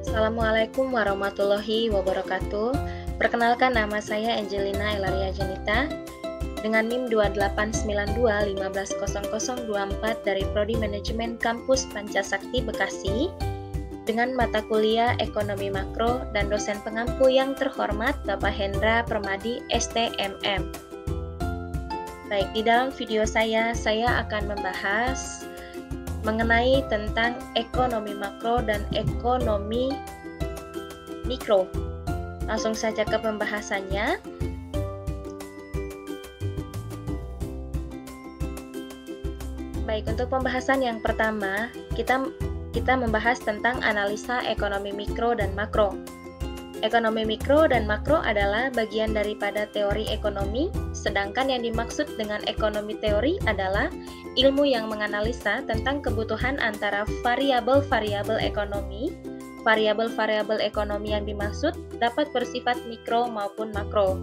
Assalamualaikum warahmatullahi wabarakatuh. Perkenalkan, nama saya Angelina Elaria Janita dengan NIM 2892150024 dari Prodi Manajemen Kampus Pancasakti Bekasi dengan mata kuliah Ekonomi Makro dan dosen pengampu yang terhormat Bapak Hendra Permadi STMM. Baik, di dalam video saya akan membahas mengenai tentang ekonomi makro dan ekonomi mikro. Langsung saja ke pembahasannya. Baik, untuk pembahasan yang pertama, kita membahas tentang analisa ekonomi mikro dan makro. Ekonomi mikro dan makro adalah bagian daripada teori ekonomi, sedangkan yang dimaksud dengan ekonomi teori adalah ilmu yang menganalisa tentang kebutuhan antara variabel-variabel ekonomi. Variabel-variabel ekonomi yang dimaksud dapat bersifat mikro maupun makro.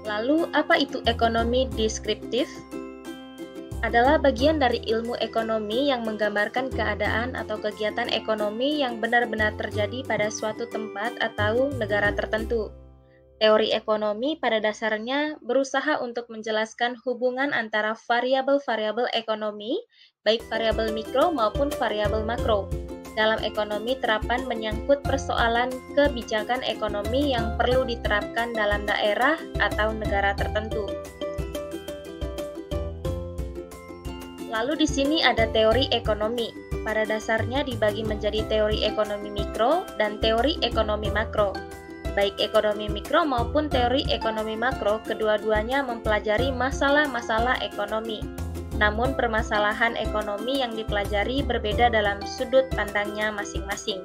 Lalu, apa itu ekonomi deskriptif? Adalah bagian dari ilmu ekonomi yang menggambarkan keadaan atau kegiatan ekonomi yang benar-benar terjadi pada suatu tempat atau negara tertentu. Teori ekonomi pada dasarnya berusaha untuk menjelaskan hubungan antara variabel-variabel ekonomi, baik variabel mikro maupun variabel makro. Dalam ekonomi, terapan menyangkut persoalan kebijakan ekonomi yang perlu diterapkan dalam daerah atau negara tertentu. Lalu di sini ada teori ekonomi. Pada dasarnya dibagi menjadi teori ekonomi mikro dan teori ekonomi makro. Baik ekonomi mikro maupun teori ekonomi makro, kedua-duanya mempelajari masalah-masalah ekonomi. Namun permasalahan ekonomi yang dipelajari berbeda dalam sudut pandangnya masing-masing.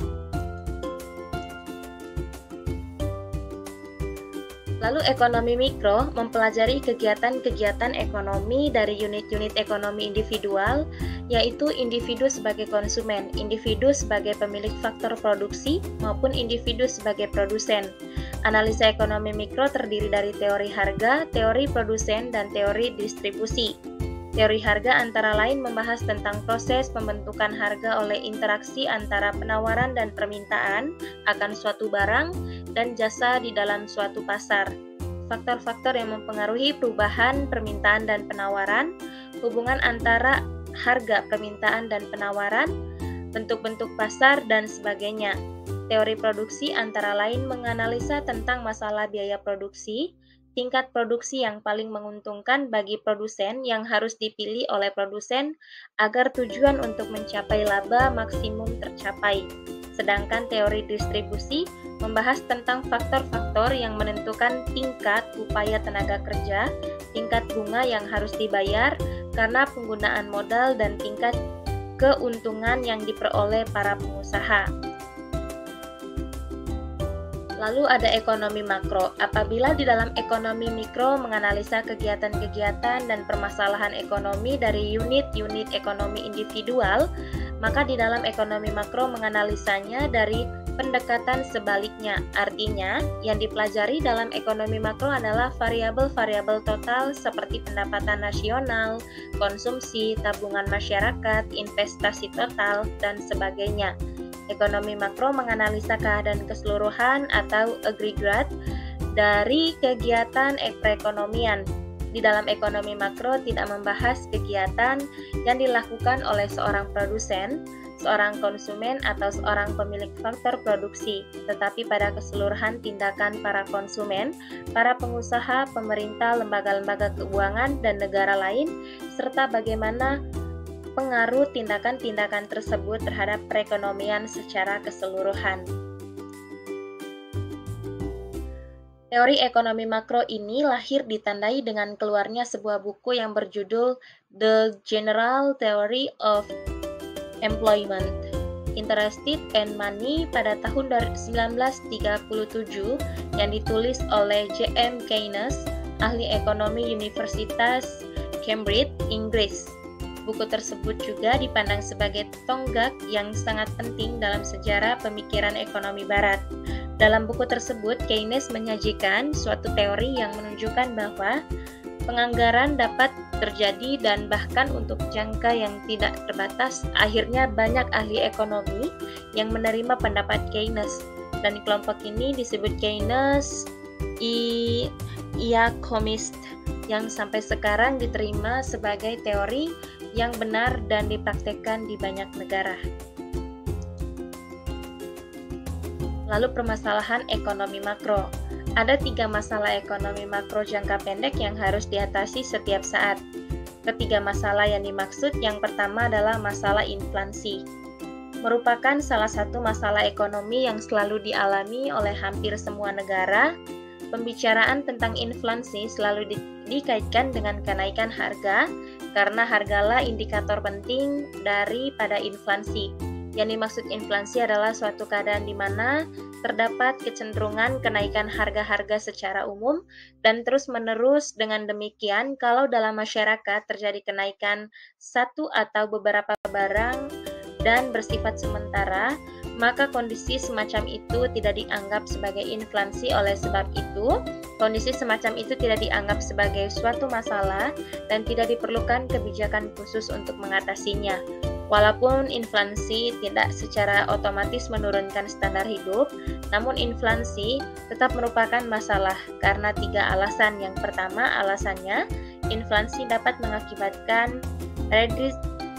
Lalu ekonomi mikro mempelajari kegiatan-kegiatan ekonomi dari unit-unit ekonomi individual, yaitu individu sebagai konsumen, individu sebagai pemilik faktor produksi, maupun individu sebagai produsen. Analisa ekonomi mikro terdiri dari teori harga, teori produsen, dan teori distribusi. Teori harga antara lain membahas tentang proses pembentukan harga oleh interaksi antara penawaran dan permintaan akan suatu barang dan jasa di dalam suatu pasar. Faktor-faktor yang mempengaruhi perubahan permintaan dan penawaran, hubungan antara harga, permintaan, dan penawaran, bentuk-bentuk pasar, dan sebagainya. Teori produksi antara lain menganalisa tentang masalah biaya produksi, tingkat produksi yang paling menguntungkan bagi produsen yang harus dipilih oleh produsen agar tujuan untuk mencapai laba maksimum tercapai. Sedangkan teori distribusi membahas tentang faktor-faktor yang menentukan tingkat upaya tenaga kerja, tingkat bunga yang harus dibayar karena penggunaan modal, dan tingkat keuntungan yang diperoleh para pengusaha. Lalu ada ekonomi makro. Apabila di dalam ekonomi mikro menganalisa kegiatan-kegiatan dan permasalahan ekonomi dari unit-unit ekonomi individual, maka di dalam ekonomi makro menganalisanya dari pendekatan sebaliknya. Artinya, yang dipelajari dalam ekonomi makro adalah variabel-variabel total seperti pendapatan nasional, konsumsi, tabungan masyarakat, investasi total, dan sebagainya. Ekonomi makro menganalisa keadaan keseluruhan atau agregat dari kegiatan perekonomian. Di dalam ekonomi makro tidak membahas kegiatan yang dilakukan oleh seorang produsen, seorang konsumen, atau seorang pemilik faktor produksi, tetapi pada keseluruhan tindakan para konsumen, para pengusaha, pemerintah, lembaga-lembaga keuangan, dan negara lain, serta bagaimana pengaruh tindakan-tindakan tersebut terhadap perekonomian secara keseluruhan. Teori ekonomi makro ini lahir ditandai dengan keluarnya sebuah buku yang berjudul The General Theory of Employment, Interested and Money pada tahun 1937 yang ditulis oleh J.M. Keynes, ahli ekonomi Universitas Cambridge, Inggris. Buku tersebut juga dipandang sebagai tonggak yang sangat penting dalam sejarah pemikiran ekonomi Barat. Dalam buku tersebut, Keynes menyajikan suatu teori yang menunjukkan bahwa Penganggaran dapat terjadi dan bahkan untuk jangka yang tidak terbatas. Akhirnya banyak ahli ekonomi yang menerima pendapat Keynes, dan kelompok ini disebut Keynes Iaconomist, yang sampai sekarang diterima sebagai teori yang benar dan dipraktekkan di banyak negara. Lalu permasalahan ekonomi makro. Ada 3 masalah ekonomi makro jangka pendek yang harus diatasi setiap saat. Ketiga masalah yang dimaksud, yang pertama adalah masalah inflasi. Merupakan salah satu masalah ekonomi yang selalu dialami oleh hampir semua negara. Pembicaraan tentang inflasi selalu dikaitkan dengan kenaikan harga, karena hargalah indikator penting daripada inflasi. Yang dimaksud inflasi adalah suatu keadaan di mana terdapat kecenderungan kenaikan harga-harga secara umum dan terus-menerus. Dengan demikian, kalau dalam masyarakat terjadi kenaikan satu atau beberapa barang dan bersifat sementara, maka kondisi semacam itu tidak dianggap sebagai inflasi. Oleh sebab itu, kondisi semacam itu tidak dianggap sebagai suatu masalah dan tidak diperlukan kebijakan khusus untuk mengatasinya. Walaupun inflasi tidak secara otomatis menurunkan standar hidup, namun inflasi tetap merupakan masalah karena 3 alasan. Yang pertama, alasannya inflasi dapat mengakibatkan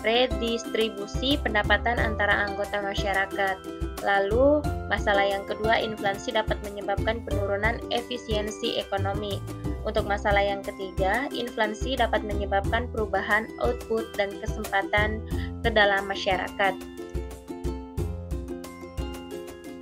redistribusi pendapatan antara anggota masyarakat. Lalu, masalah yang kedua, inflasi dapat menyebabkan penurunan efisiensi ekonomi. Untuk masalah yang ketiga, inflasi dapat menyebabkan perubahan output dan kesempatan ke dalam masyarakat.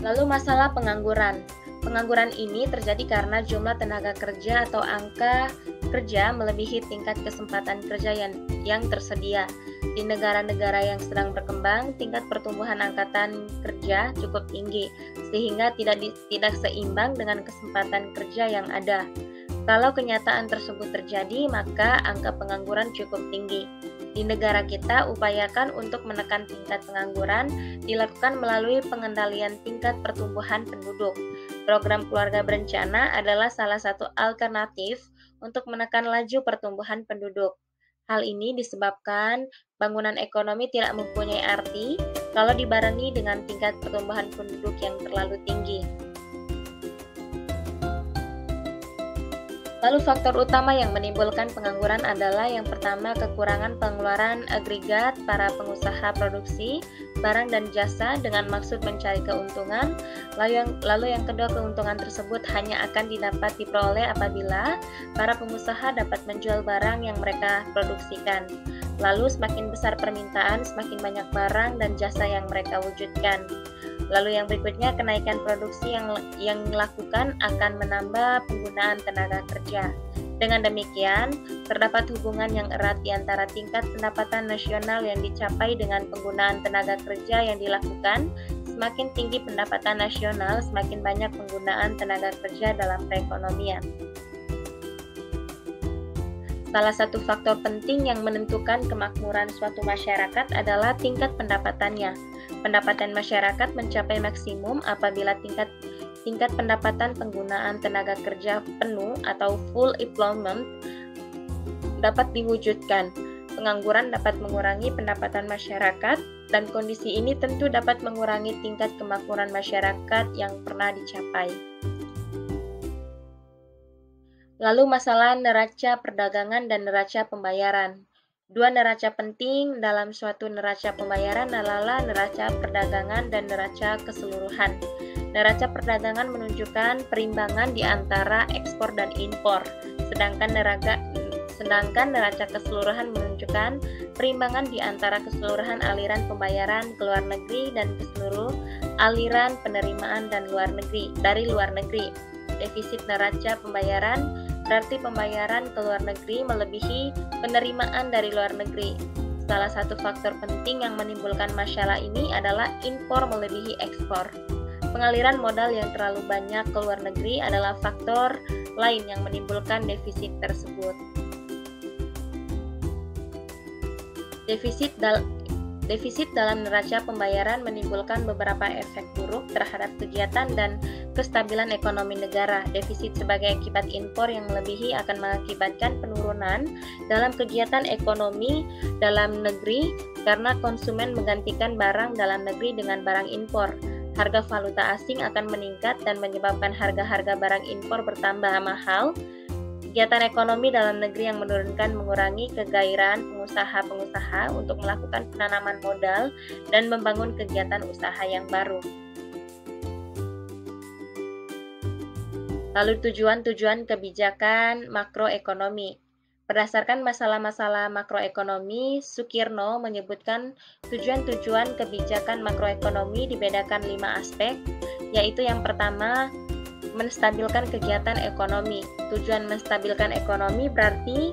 Lalu masalah pengangguran. Pengangguran ini terjadi karena jumlah tenaga kerja atau angka kerja melebihi tingkat kesempatan kerja yang tersedia. Di negara-negara yang sedang berkembang, tingkat pertumbuhan angkatan kerja cukup tinggi, sehingga tidak seimbang dengan kesempatan kerja yang ada. Kalau kenyataan tersebut terjadi, maka angka pengangguran cukup tinggi. Di negara kita, upayakan untuk menekan tingkat pengangguran dilakukan melalui pengendalian tingkat pertumbuhan penduduk. Program keluarga berencana adalah salah satu alternatif untuk menekan laju pertumbuhan penduduk. Hal ini disebabkan bangunan ekonomi tidak mempunyai arti kalau dibarengi dengan tingkat pertumbuhan penduduk yang terlalu tinggi. Lalu faktor utama yang menimbulkan pengangguran adalah yang pertama, kekurangan pengeluaran agregat para pengusaha produksi barang dan jasa dengan maksud mencari keuntungan. Lalu yang kedua, keuntungan tersebut hanya akan dapat diperoleh apabila para pengusaha dapat menjual barang yang mereka produksikan. Lalu semakin besar permintaan, semakin banyak barang dan jasa yang mereka wujudkan. Lalu yang berikutnya, kenaikan produksi yang dilakukan akan menambah penggunaan tenaga kerja. Dengan demikian, terdapat hubungan yang erat di antara tingkat pendapatan nasional yang dicapai dengan penggunaan tenaga kerja yang dilakukan. Semakin tinggi pendapatan nasional, semakin banyak penggunaan tenaga kerja dalam perekonomian. Salah satu faktor penting yang menentukan kemakmuran suatu masyarakat adalah tingkat pendapatannya. Pendapatan masyarakat mencapai maksimum apabila tingkat pendapatan penggunaan tenaga kerja penuh atau full employment dapat diwujudkan. Pengangguran dapat mengurangi pendapatan masyarakat, dan kondisi ini tentu dapat mengurangi tingkat kemakmuran masyarakat yang pernah dicapai. Lalu masalah neraca perdagangan dan neraca pembayaran. Dua neraca penting dalam suatu neraca pembayaran adalah neraca perdagangan dan neraca keseluruhan. Neraca perdagangan menunjukkan perimbangan di antara ekspor dan impor, sedangkan neraca keseluruhan menunjukkan perimbangan di antara keseluruhan aliran pembayaran ke luar negeri dan keseluruh aliran penerimaan dari luar negeri. Defisit neraca pembayaran berarti pembayaran ke luar negeri melebihi penerimaan dari luar negeri. Salah satu faktor penting yang menimbulkan masalah ini adalah impor melebihi ekspor. Pengaliran modal yang terlalu banyak ke luar negeri adalah faktor lain yang menimbulkan defisit tersebut. Defisit dalam neraca pembayaran menimbulkan beberapa efek buruk terhadap kegiatan dan kestabilan ekonomi negara. Defisit sebagai akibat impor yang melebihi akan mengakibatkan penurunan dalam kegiatan ekonomi dalam negeri karena konsumen menggantikan barang dalam negeri dengan barang impor. Harga valuta asing akan meningkat dan menyebabkan harga-harga barang impor bertambah mahal. Kegiatan ekonomi dalam negeri yang mengurangi kegairahan pengusaha-pengusaha untuk melakukan penanaman modal dan membangun kegiatan usaha yang baru. Lalu tujuan-tujuan kebijakan makroekonomi. Berdasarkan masalah-masalah makroekonomi, Sukirno menyebutkan tujuan-tujuan kebijakan makroekonomi dibedakan 5 aspek, yaitu yang pertama, menstabilkan kegiatan ekonomi. Tujuan menstabilkan ekonomi berarti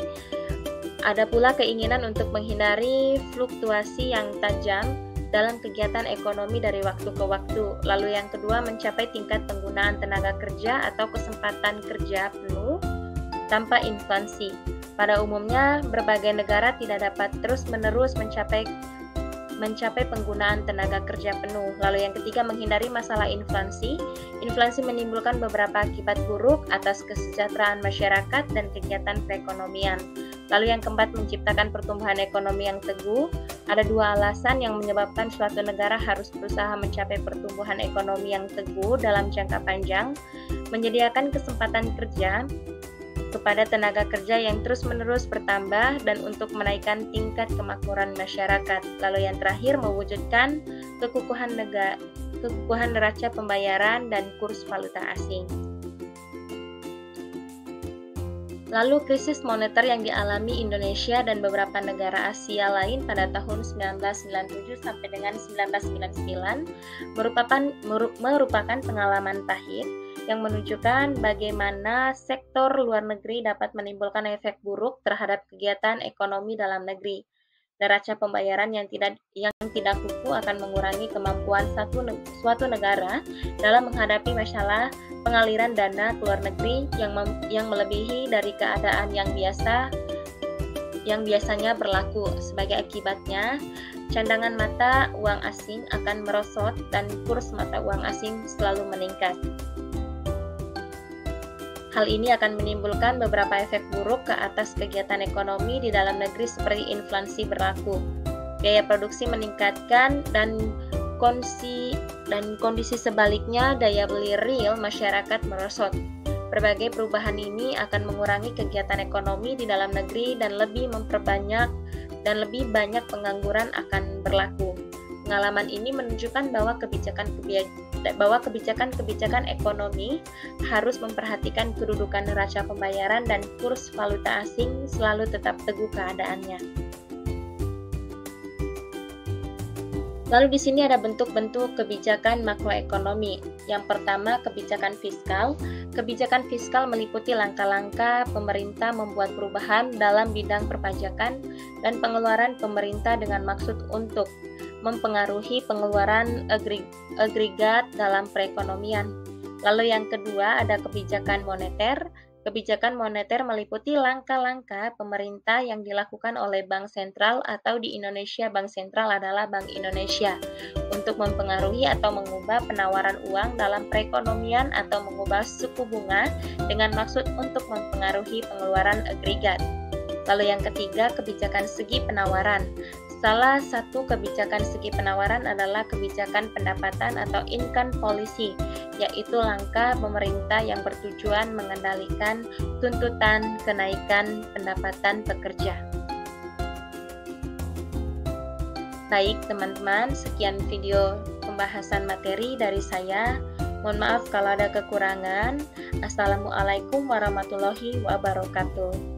ada pula keinginan untuk menghindari fluktuasi yang tajam dalam kegiatan ekonomi dari waktu ke waktu. Lalu yang kedua, mencapai tingkat penggunaan tenaga kerja atau kesempatan kerja penuh tanpa inflasi. Pada umumnya, berbagai negara tidak dapat terus-menerus mencapai penggunaan tenaga kerja penuh. Lalu yang ketiga, menghindari masalah inflasi. Inflasi menimbulkan beberapa akibat buruk atas kesejahteraan masyarakat dan kegiatan perekonomian. Lalu yang keempat, menciptakan pertumbuhan ekonomi yang teguh. Ada 2 alasan yang menyebabkan suatu negara harus berusaha mencapai pertumbuhan ekonomi yang teguh dalam jangka panjang, menyediakan kesempatan kerja kepada tenaga kerja yang terus-menerus bertambah dan untuk menaikkan tingkat kemakmuran masyarakat. Lalu yang terakhir, mewujudkan kekukuhan neraca pembayaran dan kurs valuta asing. Lalu krisis moneter yang dialami Indonesia dan beberapa negara Asia lain pada tahun 1997 sampai dengan 1999 merupakan pengalaman pahit yang menunjukkan bagaimana sektor luar negeri dapat menimbulkan efek buruk terhadap kegiatan ekonomi dalam negeri. Neraca pembayaran yang tidak kukuh akan mengurangi kemampuan suatu negara dalam menghadapi masalah pengaliran dana ke luar negeri yang melebihi dari keadaan yang biasanya berlaku. Sebagai akibatnya, cadangan mata uang asing akan merosot dan kurs mata uang asing selalu meningkat. Hal ini akan menimbulkan beberapa efek buruk ke atas kegiatan ekonomi di dalam negeri seperti inflasi berlaku, biaya produksi meningkatkan, dan kondisi sebaliknya daya beli real masyarakat merosot. Berbagai perubahan ini akan mengurangi kegiatan ekonomi di dalam negeri dan lebih banyak pengangguran akan berlaku. Pengalaman ini menunjukkan bahwa kebijakan ekonomi harus memperhatikan kedudukan neraca pembayaran dan kurs valuta asing selalu tetap teguh keadaannya. Lalu di sini ada bentuk-bentuk kebijakan makroekonomi. Yang pertama, kebijakan fiskal. Kebijakan fiskal meliputi langkah-langkah pemerintah membuat perubahan dalam bidang perpajakan dan pengeluaran pemerintah dengan maksud untuk mempengaruhi pengeluaran agregat dalam perekonomian. Lalu yang kedua ada kebijakan moneter. Kebijakan moneter meliputi langkah-langkah pemerintah yang dilakukan oleh Bank Sentral atau di Indonesia Bank Sentral adalah Bank Indonesia untuk mempengaruhi atau mengubah penawaran uang dalam perekonomian atau mengubah suku bunga dengan maksud untuk mempengaruhi pengeluaran agregat. Lalu yang ketiga, kebijakan segi penawaran. Salah satu kebijakan segi penawaran adalah kebijakan pendapatan atau income policy, yaitu langkah pemerintah yang bertujuan mengendalikan tuntutan kenaikan pendapatan pekerja. Baik teman-teman, sekian video pembahasan materi dari saya. Mohon maaf kalau ada kekurangan. Assalamualaikum warahmatullahi wabarakatuh.